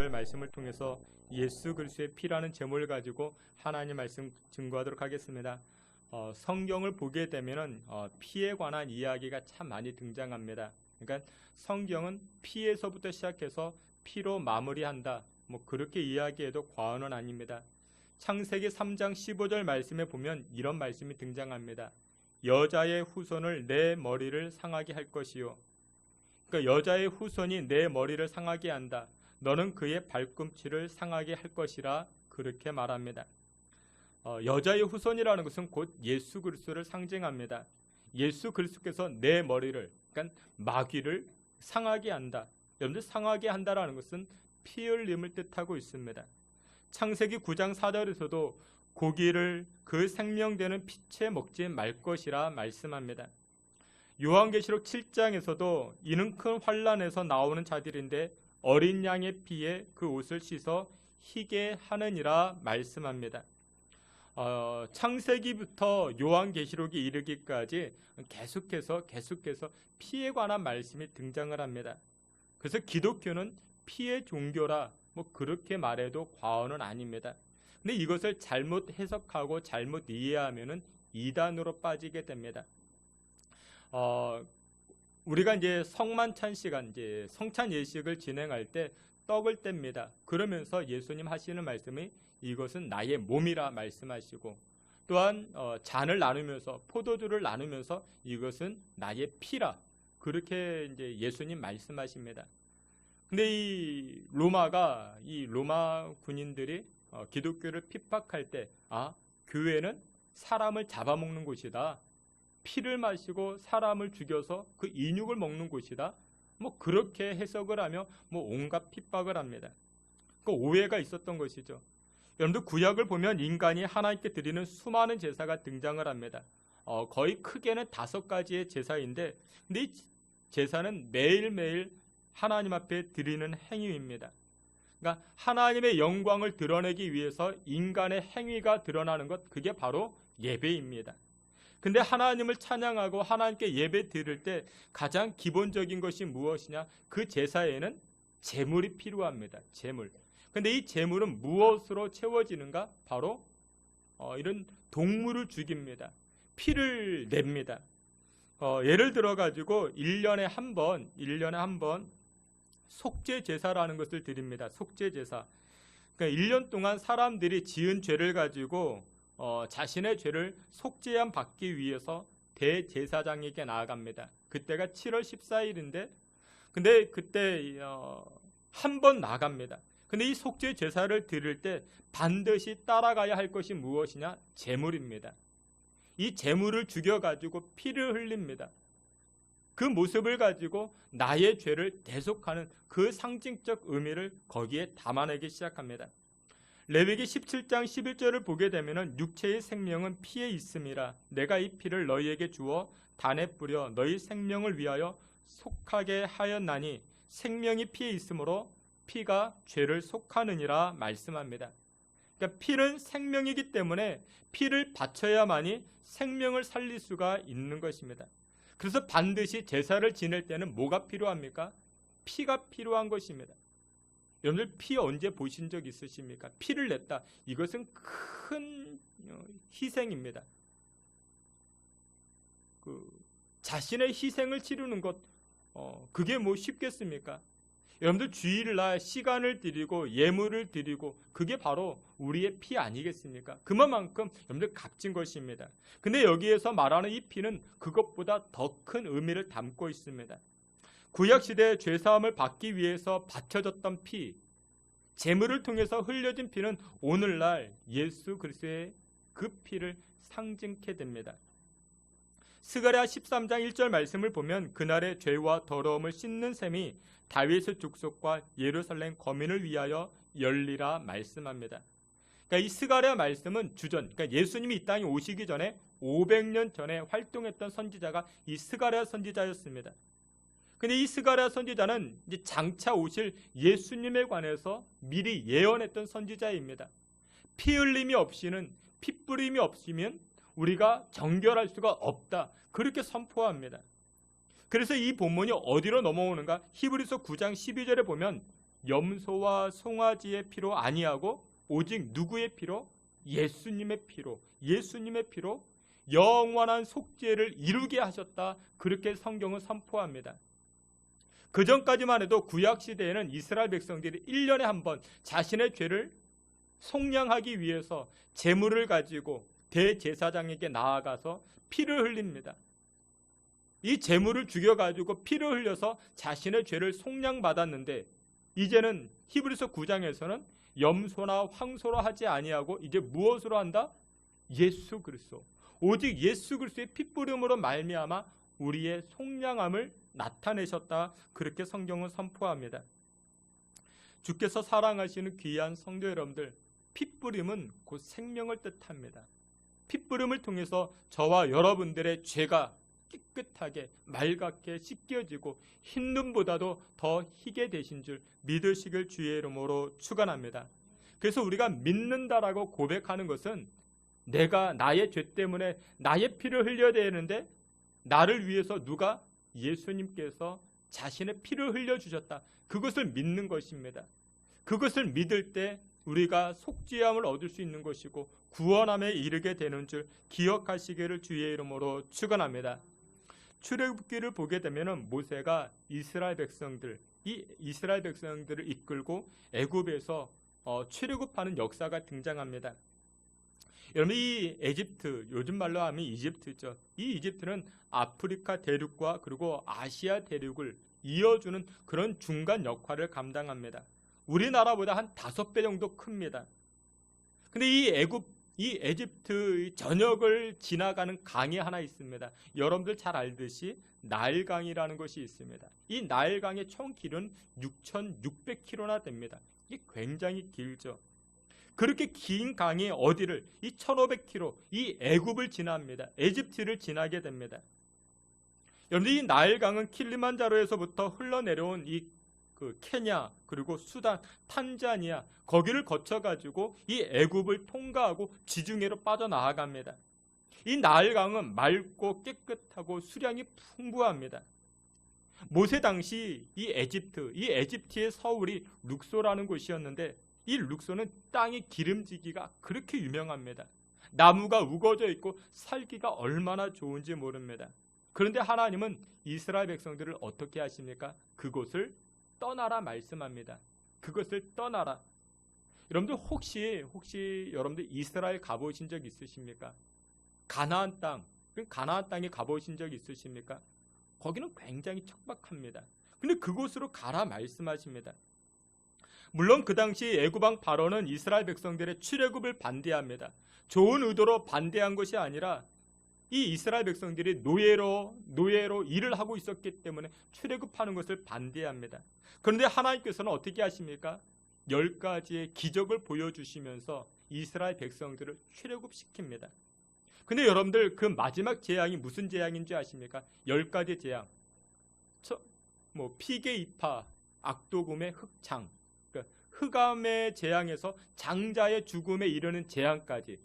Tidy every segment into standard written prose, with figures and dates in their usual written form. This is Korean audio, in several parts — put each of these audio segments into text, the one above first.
구절 말씀을 통해서 예수 그리스도의 피라는 제목을 가지고 하나님 말씀 증거하도록 하겠습니다. 성경을 보게 되면은 피에 관한 이야기가 참 많이 등장합니다. 그러니까 성경은 피에서부터 시작해서 피로 마무리한다. 뭐 그렇게 이야기해도 과언은 아닙니다. 창세기 3장 15절 말씀에 보면 이런 말씀이 등장합니다. 여자의 후손을 내 머리를 상하게 할 것이요. 그러니까 여자의 후손이 내 머리를 상하게 한다. 너는 그의 발꿈치를 상하게 할 것이라 그렇게 말합니다. 여자의 후손이라는 것은 곧 예수 그리스도를 상징합니다. 예수 그리스도께서 내 머리를, 그러니까 마귀를 상하게 한다. 여러분들 상하게 한다라는 것은 피 흘림을 뜻하고 있습니다. 창세기 9장 4절에서도 고기를 그 생명되는 피채 먹지 말 것이라 말씀합니다. 요한계시록 7장에서도 이는 큰 환난에서 나오는 자들인데 어린 양의 피에 그 옷을 씻어 희게 하느니라 말씀합니다. 창세기부터 요한계시록이 이르기까지 계속해서 피에 관한 말씀이 등장을 합니다. 그래서 기독교는 피의 종교라 뭐 그렇게 말해도 과언은 아닙니다. 근데 이것을 잘못 해석하고 잘못 이해하면은 이단으로 빠지게 됩니다. 우리가 이제 성만찬 시간, 이제 성찬 예식을 진행할 때 떡을 뗍니다. 그러면서 예수님 하시는 말씀이 이것은 나의 몸이라 말씀하시고, 또한 잔을 나누면서 포도주를 나누면서 이것은 나의 피라 그렇게 이제 예수님 말씀하십니다. 근데 이 로마 군인들이 기독교를 핍박할 때 교회는 사람을 잡아먹는 곳이다. 피를 마시고 사람을 죽여서 그 인육을 먹는 곳이다. 뭐 그렇게 해석을 하며 뭐 온갖 핍박을 합니다. 그 오해가 있었던 것이죠. 여러분들 구약을 보면 인간이 하나님께 드리는 수많은 제사가 등장을 합니다. 거의 크게는 5가지의 제사인데, 근데 이 제사는 매일매일 하나님 앞에 드리는 행위입니다. 그러니까 하나님의 영광을 드러내기 위해서 인간의 행위가 드러나는 것, 그게 바로 예배입니다. 근데 하나님을 찬양하고 하나님께 예배 드릴 때 가장 기본적인 것이 무엇이냐? 그 제사에는 제물이 필요합니다. 제물. 근데 이 제물은 무엇으로 채워지는가? 바로 이런 동물을 죽입니다. 피를 냅니다. 예를 들어 가지고 1년에 한 번 속죄 제사라는 것을 드립니다. 속죄 제사. 그러니까 1년 동안 사람들이 지은 죄를 가지고 자신의 죄를 속죄함 받기 위해서 대제사장에게 나아갑니다. 그때가 7월 14일인데, 근데 그때 한 번 나갑니다. 근데 이 속죄 제사를 드릴 때 반드시 따라가야 할 것이 무엇이냐? 제물입니다. 이 제물을 죽여가지고 피를 흘립니다. 그 모습을 가지고 나의 죄를 대속하는 그 상징적 의미를 거기에 담아내기 시작합니다. 레위기 17장 11절을 보게 되면 육체의 생명은 피에 있음이라 내가 이 피를 너희에게 주어 단에 뿌려 너희 생명을 위하여 속하게 하였나니 생명이 피에 있으므로 피가 죄를 속하느니라 말씀합니다. 그러니까 피는 생명이기 때문에 피를 바쳐야만이 생명을 살릴 수가 있는 것입니다. 그래서 반드시 제사를 지낼 때는 뭐가 필요합니까? 피가 필요한 것입니다. 여러분들 피 언제 보신 적 있으십니까? 피를 냈다. 이것은 큰 희생입니다. 자신의 희생을 치르는 것, 그게 뭐 쉽겠습니까? 여러분들 주일날 시간을 드리고 예물을 드리고 그게 바로 우리의 피 아니겠습니까? 그만큼 여러분들 값진 것입니다. 근데 여기에서 말하는 이 피는 그것보다 더 큰 의미를 담고 있습니다. 구약시대의 죄사함을 받기 위해서 바쳐졌던 피, 제물을 통해서 흘려진 피는 오늘날 예수 그리스도의 그 피를 상징케 됩니다. 스가랴 13장 1절 말씀을 보면 그날의 죄와 더러움을 씻는 셈이 다윗의 족속과 예루살렘 거민을 위하여 열리라 말씀합니다. 그러니까 이 스가랴 말씀은 그러니까 예수님이 이 땅에 오시기 전에 500년 전에 활동했던 선지자가 이 스가랴 선지자였습니다. 근데 이 스가랴 선지자는 이제 장차 오실 예수님에 관해서 미리 예언했던 선지자입니다. 피 흘림이 없이는, 피 뿌림이 없으면 우리가 정결할 수가 없다. 그렇게 선포합니다. 그래서 이 본문이 어디로 넘어오는가? 히브리서 9장 12절에 보면 염소와 송아지의 피로 아니하고 오직 누구의 피로? 예수님의 피로, 예수님의 피로 영원한 속죄를 이루게 하셨다. 그렇게 성경은 선포합니다. 그 전까지만 해도 구약 시대에는 이스라엘 백성들이 1년에 한 번 자신의 죄를 속량하기 위해서 제물을 가지고 대제사장에게 나아가서 피를 흘립니다. 이 제물을 죽여가지고 피를 흘려서 자신의 죄를 속량받았는데, 이제는 히브리서 9장에서는 염소나 황소로 하지 아니하고 이제 무엇으로 한다? 예수 그리스도, 오직 예수 그리스도의 피뿌림으로 말미암아 우리의 속량함을 나타내셨다. 그렇게 성경은 선포합니다. 주께서 사랑하시는 귀한 성도 여러분들, 피뿌림은 곧 생명을 뜻합니다. 피뿌림을 통해서 저와 여러분들의 죄가 깨끗하게 맑게 씻겨지고 흰 눈보다도 더 희게 되신 줄 믿으시길 주의 이름으로 축원합니다. 그래서 우리가 믿는다라고 고백하는 것은 내가 나의 죄 때문에 나의 피를 흘려야 되는데 나를 위해서 누가? 예수님께서 자신의 피를 흘려주셨다. 그것을 믿는 것입니다. 그것을 믿을 때 우리가 속죄함을 얻을 수 있는 것이고 구원함에 이르게 되는 줄 기억하시기를 주의 이름으로 축원합니다. 출애굽기를 보게 되면은 모세가 이스라엘 백성들을 이끌고 애굽에서 출애굽하는 역사가 등장합니다. 여러분, 이 에집트, 요즘 말로 하면 이집트죠. 이 이집트는 아프리카 대륙과 그리고 아시아 대륙을 이어주는 그런 중간 역할을 감당합니다. 우리나라보다 한 5배 정도 큽니다. 근데 이 에집트의 전역을 지나가는 강이 하나 있습니다. 여러분들 잘 알듯이 나일강이라는 것이 있습니다. 이 나일강의 총 길은 6,600km나 됩니다. 이게 굉장히 길죠. 그렇게 긴 강이 어디를? 이 1,500km, 이 애굽을 지납니다. 에집트를 지나게 됩니다. 여러분들, 이 나일강은 킬리만자로에서부터 흘러내려온 그 케냐, 그리고 수단, 탄자니아, 거기를 거쳐가지고 이 애굽을 통과하고 지중해로 빠져나아갑니다. 이 나일강은 맑고 깨끗하고 수량이 풍부합니다. 모세 당시 이 에집트의 서울이 룩소라는 곳이었는데, 이 룩소는 땅이 기름지기가 그렇게 유명합니다. 나무가 우거져 있고 살기가 얼마나 좋은지 모릅니다. 그런데 하나님은 이스라엘 백성들을 어떻게 하십니까? 그곳을 떠나라 말씀합니다. 그것을 떠나라. 여러분들 혹시 여러분들 이스라엘 가보신 적 있으십니까? 가나안 땅에 가보신 적 있으십니까? 거기는 굉장히 척박합니다. 근데 그곳으로 가라 말씀하십니다. 물론 그 당시 애굽왕 바로는 이스라엘 백성들의 출애굽을 반대합니다. 좋은 의도로 반대한 것이 아니라 이 이스라엘 백성들이 노예로 일을 하고 있었기 때문에 출애굽하는 것을 반대합니다. 그런데 하나님께서는 어떻게 하십니까? 10가지의 기적을 보여주시면서 이스라엘 백성들을 출애굽시킵니다. 근데 여러분들, 그 마지막 재앙이 무슨 재앙인지 아십니까? 10가지 재앙. 피게 이파, 악도금의 흑창, 그러니까 흑암의 재앙에서 장자의 죽음에 이르는 재앙까지.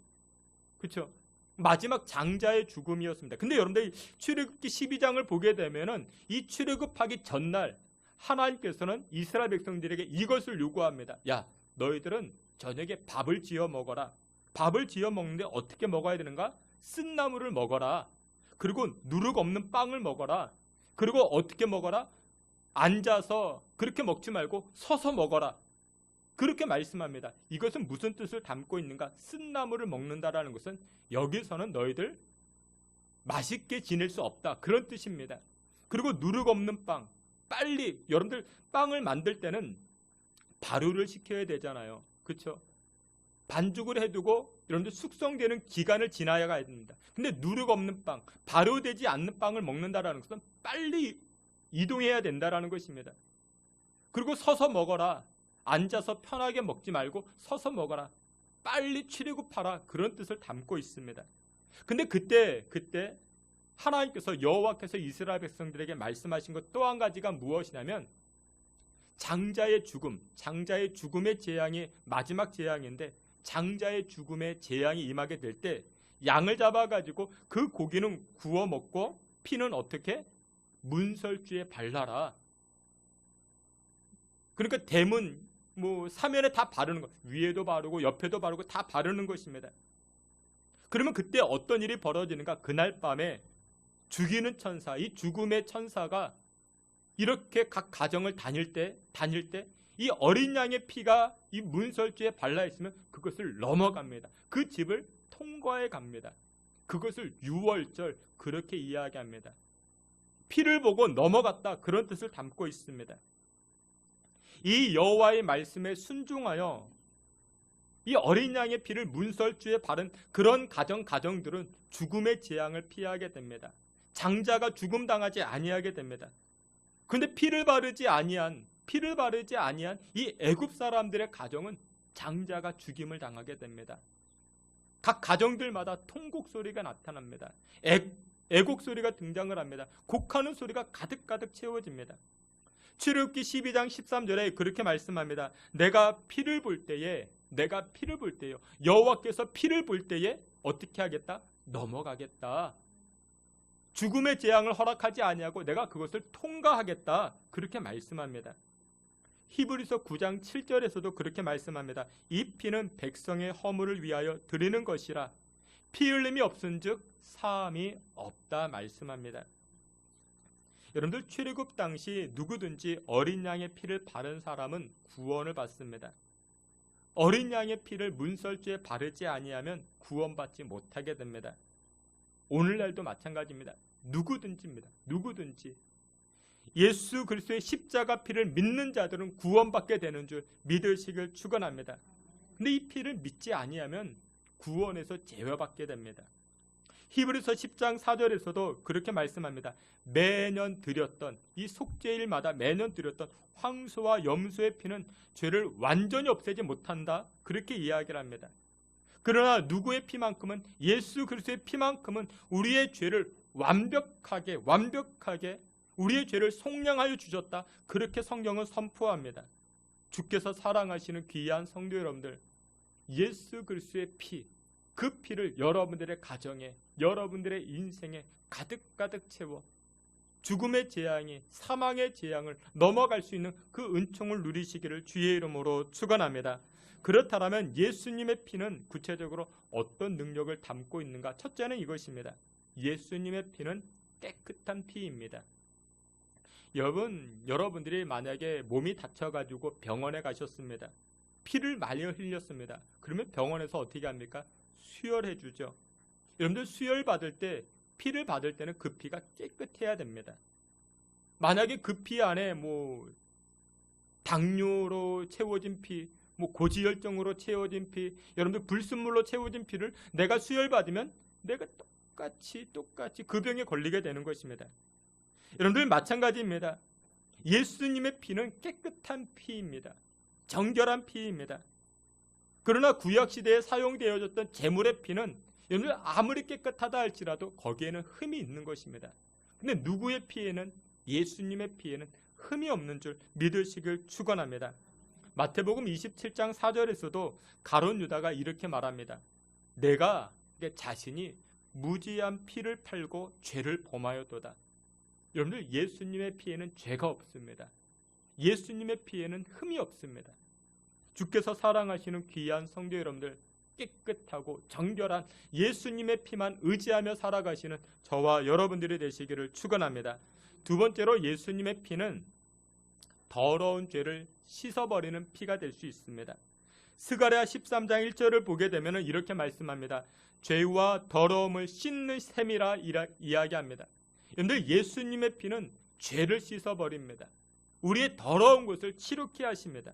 그렇죠? 마지막 장자의 죽음이었습니다. 근데 여러분들 출애굽기 12장을 보게 되면은 이 출애굽하기 전날 하나님께서는 이스라엘 백성들에게 이것을 요구합니다. 야, 너희들은 저녁에 밥을 지어 먹어라. 밥을 지어 먹는데 어떻게 먹어야 되는가? 쓴 나물을 먹어라. 그리고 누룩 없는 빵을 먹어라. 그리고 어떻게 먹어라? 앉아서 그렇게 먹지 말고 서서 먹어라. 그렇게 말씀합니다. 이것은 무슨 뜻을 담고 있는가? 쓴 나물을 먹는다라는 것은 여기서는 너희들 맛있게 지낼 수 없다, 그런 뜻입니다. 그리고 누룩 없는 빵, 빨리, 여러분들 빵을 만들 때는 발효를 시켜야 되잖아요. 그렇죠? 반죽을 해두고 여러분들 숙성되는 기간을 지나야 됩니다. 근데 누룩 없는 빵, 발효되지 않는 빵을 먹는다라는 것은 빨리 이동해야 된다라는 것입니다. 그리고 서서 먹어라. 앉아서 편하게 먹지 말고 서서 먹어라. 빨리 출애굽하라. 그런 뜻을 담고 있습니다. 근데 그때 하나님께서, 여호와께서 이스라엘 백성들에게 말씀하신 것 또 한 가지가 무엇이냐면 장자의 죽음의 재앙이 마지막 재앙인데, 장자의 죽음의 재앙이 임하게 될 때 양을 잡아가지고 그 고기는 구워 먹고 피는 어떻게? 문설주에 발라라. 그러니까 대문 뭐 사면에 다 바르는 것, 위에도 바르고 옆에도 바르고 다 바르는 것입니다. 그러면 그때 어떤 일이 벌어지는가? 그날 밤에 죽이는 천사, 이 죽음의 천사가 이렇게 각 가정을 다닐 때 이 어린 양의 피가 이 문설주에 발라 있으면 그것을 넘어갑니다. 그 집을 통과해 갑니다. 그것을 유월절 그렇게 이야기합니다. 피를 보고 넘어갔다, 그런 뜻을 담고 있습니다. 이 여호와의 말씀에 순종하여 이 어린 양의 피를 문설주에 바른 그런 가정들은 죽음의 재앙을 피하게 됩니다. 장자가 죽음 당하지 아니하게 됩니다. 그런데 피를 바르지 아니한 이 애굽 사람들의 가정은 장자가 죽임을 당하게 됩니다. 각 가정들마다 통곡 소리가 나타납니다. 애곡 소리가 등장을 합니다. 곡하는 소리가 가득가득 채워집니다. 출애굽기 12장 13절에 그렇게 말씀합니다. 내가 피를 볼 때요, 여호와께서 피를 볼 때에 어떻게 하겠다? 넘어가겠다. 죽음의 재앙을 허락하지 아니하고 내가 그것을 통과하겠다. 그렇게 말씀합니다. 히브리서 9장 7절에서도 그렇게 말씀합니다. 이 피는 백성의 허물을 위하여 드리는 것이라 피 흘림이 없은즉 사함이 없다 말씀합니다. 여러분들, 출애굽 당시 누구든지 어린 양의 피를 바른 사람은 구원을 받습니다. 어린 양의 피를 문설주에 바르지 아니하면 구원받지 못하게 됩니다. 오늘날도 마찬가지입니다. 누구든지입니다. 누구든지 예수 그리스도의 십자가 피를 믿는 자들은 구원받게 되는 줄 믿으시길 축원합니다. 근데 이 피를 믿지 아니하면 구원에서 제외받게 됩니다. 히브리서 10장 4절에서도 그렇게 말씀합니다. 매년 드렸던 이 속죄일마다 매년 드렸던 황소와 염소의 피는 죄를 완전히 없애지 못한다. 그렇게 이야기를 합니다. 그러나 누구의 피만큼은, 예수 그리스도의 피만큼은 우리의 죄를 완벽하게 우리의 죄를 속량하여 주셨다. 그렇게 성경은 선포합니다. 주께서 사랑하시는 귀한 성도 여러분들, 예수 그리스도의 피, 그 피를 여러분들의 가정에, 여러분들의 인생에 가득가득 채워 죽음의 재앙이, 사망의 재앙을 넘어갈 수 있는 그 은총을 누리시기를 주의 이름으로 축원합니다. 그렇다면 예수님의 피는 구체적으로 어떤 능력을 담고 있는가? 첫째는 이것입니다. 예수님의 피는 깨끗한 피입니다. 여러분들이 만약에 몸이 다쳐가지고 병원에 가셨습니다. 피를 많이 흘렸습니다. 그러면 병원에서 어떻게 합니까? 수혈해 주죠. 여러분들, 수혈 받을 때, 피를 받을 때는 그 피가 깨끗해야 됩니다. 만약에 그 피 안에 당뇨로 채워진 피, 고지혈증으로 채워진 피, 여러분들 불순물로 채워진 피를 내가 수혈 받으면 내가 똑같이 그 병에 걸리게 되는 것입니다. 여러분들, 마찬가지입니다. 예수님의 피는 깨끗한 피입니다. 정결한 피입니다. 그러나 구약시대에 사용되어졌던 제물의 피는 여러분들 아무리 깨끗하다 할지라도 거기에는 흠이 있는 것입니다. 근데 누구의 피에는, 예수님의 피에는 흠이 없는 줄 믿으시길 축원합니다. 마태복음 27장 4절에서도 가룟 유다가 이렇게 말합니다. 내가 내 자신이 무지한 피를 팔고 죄를 범하였도다. 여러분들, 예수님의 피에는 죄가 없습니다. 예수님의 피에는 흠이 없습니다. 주께서 사랑하시는 귀한 성도 여러분들, 깨끗하고 정결한 예수님의 피만 의지하며 살아가시는 저와 여러분들이 되시기를 축원합니다. 두 번째로, 예수님의 피는 더러운 죄를 씻어버리는 피가 될 수 있습니다. 스가랴 13장 1절을 보게 되면 이렇게 말씀합니다. 죄와 더러움을 씻는 셈이라 이야기합니다. 여러분들, 예수님의 피는 죄를 씻어버립니다. 우리의 더러운 것을 치루게 하십니다.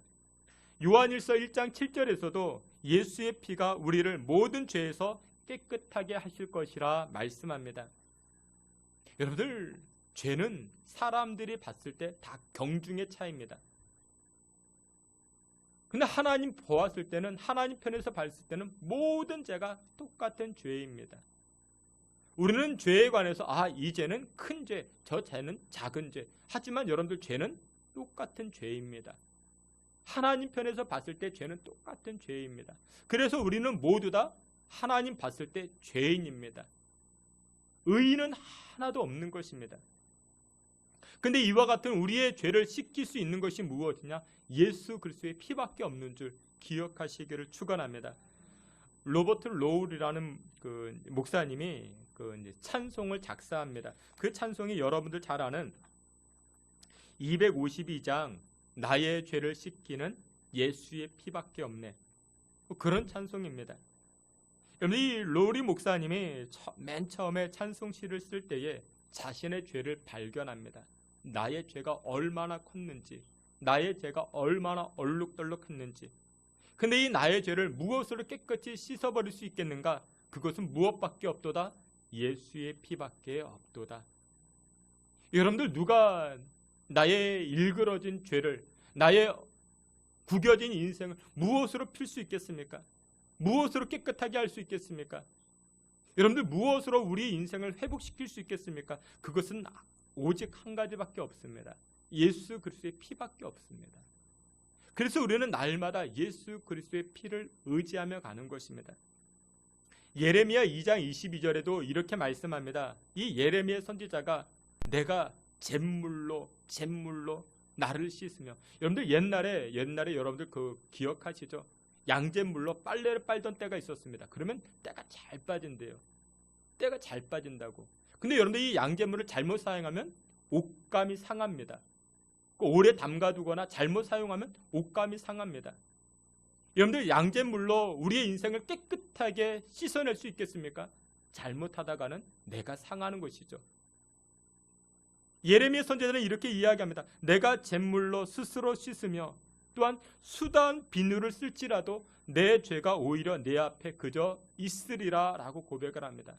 요한일서 1장 7절에서도 예수의 피가 우리를 모든 죄에서 깨끗하게 하실 것이라 말씀합니다. 여러분들, 죄는 사람들이 봤을 때 다 경중의 차이입니다. 근데 하나님 보았을 때는, 하나님 편에서 봤을 때는 모든 죄가 똑같은 죄입니다. 우리는 죄에 관해서 이 죄는 큰 죄, 저 죄는 작은 죄. 하지만 여러분들, 죄는 똑같은 죄입니다. 하나님 편에서 봤을 때 죄는 똑같은 죄입니다. 그래서 우리는 모두 다 하나님 봤을 때 죄인입니다. 의인은 하나도 없는 것입니다. 근데 이와 같은 우리의 죄를 씻길 수 있는 것이 무엇이냐? 예수 그리스도의 피밖에 없는 줄 기억하시기를 축원합니다. 로버트 로울이라는 그 목사님이 그 이제 찬송을 작사합니다. 그 찬송이 여러분들 잘 아는 252장 나의 죄를 씻기는 예수의 피밖에 없네. 그런 찬송입니다. 이 로리 목사님이 맨 처음에 찬송시를 쓸 때에 자신의 죄를 발견합니다. 나의 죄가 얼마나 컸는지, 나의 죄가 얼마나 얼룩덜룩했는지. 근데 이 나의 죄를 무엇으로 깨끗이 씻어버릴 수 있겠는가? 그것은 무엇밖에 없도다? 예수의 피밖에 없도다. 여러분들 누가 나의 일그러진 죄를, 나의 구겨진 인생을 무엇으로 필 수 있겠습니까? 무엇으로 깨끗하게 할 수 있겠습니까? 여러분들 무엇으로 우리 인생을 회복시킬 수 있겠습니까? 그것은 오직 한 가지밖에 없습니다. 예수 그리스도의 피밖에 없습니다. 그래서 우리는 날마다 예수 그리스도의 피를 의지하며 가는 것입니다. 예레미야 2장 22절에도 이렇게 말씀합니다. 이 예레미야 선지자가 내가 잿물로 나를 씻으며, 여러분들 옛날에 여러분들 그 기억하시죠? 양잿물로 빨래를 빨던 때가 있었습니다. 그러면 때가 잘 빠진대요. 때가 잘 빠진다고. 근데 여러분들 이 양잿물을 잘못 사용하면 옷감이 상합니다. 오래 담가두거나 잘못 사용하면 옷감이 상합니다. 여러분들 양잿물로 우리의 인생을 깨끗하게 씻어낼 수 있겠습니까? 잘못하다가는 내가 상하는 것이죠. 예레미야 선지자는 이렇게 이야기합니다. 내가 잿물로 스스로 씻으며 또한 수다한 비누를 쓸지라도 내 죄가 오히려 내 앞에 그저 있으리라 라고 고백을 합니다.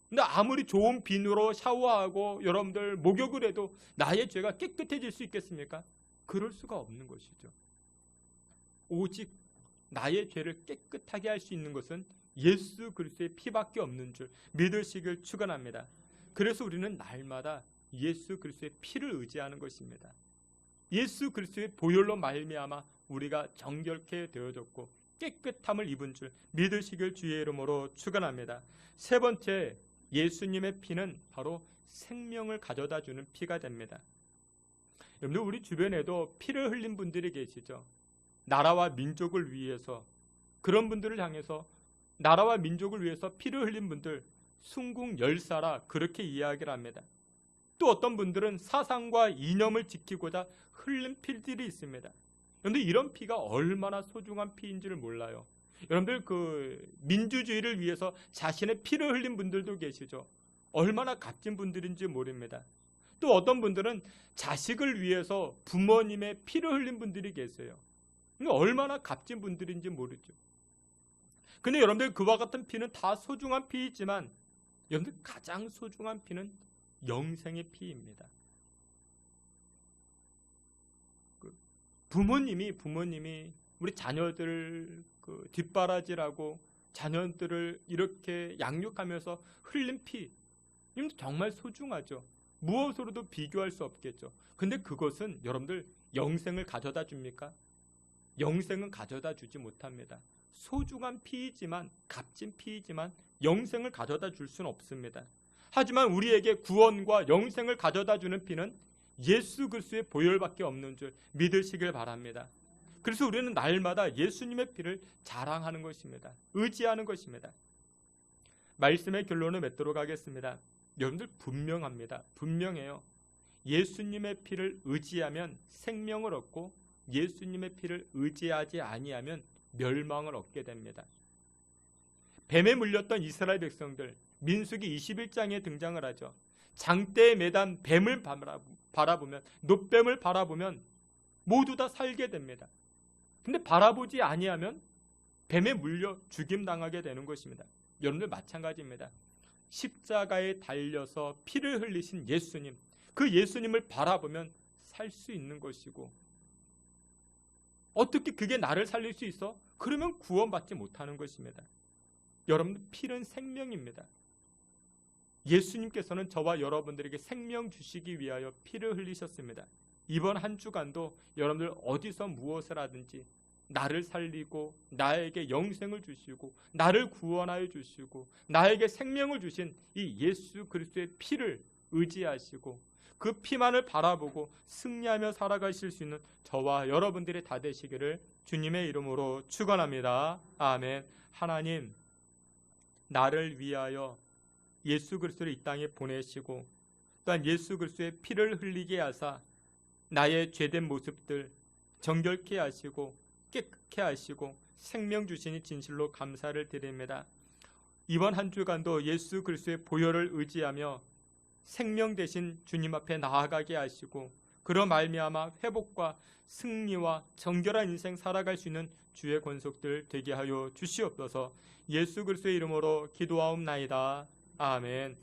근데 아무리 좋은 비누로 샤워하고 여러분들 목욕을 해도 나의 죄가 깨끗해질 수 있겠습니까? 그럴 수가 없는 것이죠. 오직 나의 죄를 깨끗하게 할 수 있는 것은 예수 그리스도의 피밖에 없는 줄 믿으시길 축원합니다. 그래서 우리는 날마다 예수 그리스도의 피를 의지하는 것입니다. 예수 그리스도의 보혈로 말미암아 우리가 정결케 되어졌고 깨끗함을 입은 줄 믿으시길 주의 이름으로 축원합니다. 세 번째, 예수님의 피는 바로 생명을 가져다 주는 피가 됩니다. 여러분들 우리 주변에도 피를 흘린 분들이 계시죠. 나라와 민족을 위해서, 그런 분들을 향해서 나라와 민족을 위해서 피를 흘린 분들 순국 열사라 그렇게 이야기를 합니다. 또 어떤 분들은 사상과 이념을 지키고자 흘린 피들이 있습니다. 그런데 이런 피가 얼마나 소중한 피인지를 몰라요. 여러분들 그 민주주의를 위해서 자신의 피를 흘린 분들도 계시죠. 얼마나 값진 분들인지 모릅니다. 또 어떤 분들은 자식을 위해서 부모님의 피를 흘린 분들이 계세요. 얼마나 값진 분들인지 모르죠. 근데 여러분들 그와 같은 피는 다 소중한 피이지만 여러분들 가장 소중한 피는 영생의 피입니다. 부모님이 우리 자녀들 뒷바라지라고 자녀들을 이렇게 양육하면서 흘린 피, 정말 소중하죠. 무엇으로도 비교할 수 없겠죠. 근데 그것은 여러분들 영생을 가져다 줍니까? 영생은 가져다 주지 못합니다. 소중한 피이지만, 값진 피이지만 영생을 가져다 줄 수는 없습니다. 하지만 우리에게 구원과 영생을 가져다 주는 피는 예수 그리스도의 보혈밖에 없는 줄 믿으시길 바랍니다. 그래서 우리는 날마다 예수님의 피를 자랑하는 것입니다. 의지하는 것입니다. 말씀의 결론을 맺도록 하겠습니다. 여러분들 분명합니다. 분명해요. 예수님의 피를 의지하면 생명을 얻고 예수님의 피를 의지하지 아니하면 멸망을 얻게 됩니다. 뱀에 물렸던 이스라엘 백성들, 민수기 21장에 등장을 하죠. 장대에 매단 뱀을 바라보면, 놋뱀을 바라보면 모두 다 살게 됩니다. 근데 바라보지 아니하면 뱀에 물려 죽임당하게 되는 것입니다. 여러분들 마찬가지입니다. 십자가에 달려서 피를 흘리신 예수님, 그 예수님을 바라보면 살 수 있는 것이고, 어떻게 그게 나를 살릴 수 있어? 그러면 구원받지 못하는 것입니다. 여러분, 피는 생명입니다. 예수님께서는 저와 여러분들에게 생명 주시기 위하여 피를 흘리셨습니다. 이번 한 주간도 여러분들 어디서 무엇을 하든지 나를 살리고 나에게 영생을 주시고 나를 구원하여 주시고 나에게 생명을 주신 이 예수 그리스도의 피를 의지하시고 그 피만을 바라보고 승리하며 살아가실 수 있는 저와 여러분들이 다 되시기를 주님의 이름으로 축원합니다. 아멘. 하나님, 나를 위하여 예수 그리스도를 이 땅에 보내시고 또한 예수 그리스도의 피를 흘리게 하사 나의 죄된 모습들 정결케 하시고 깨끗게 하시고 생명 주시니 진실로 감사를 드립니다. 이번 한 주간도 예수 그리스도의 보혈을 의지하며 생명 되신 주님 앞에 나아가게 하시고 그로 말미암아 회복과 승리와 정결한 인생 살아갈 수 있는 주의 권속들 되게 하여 주시옵소서. 예수 그리스도의 이름으로 기도하옵나이다. 아멘.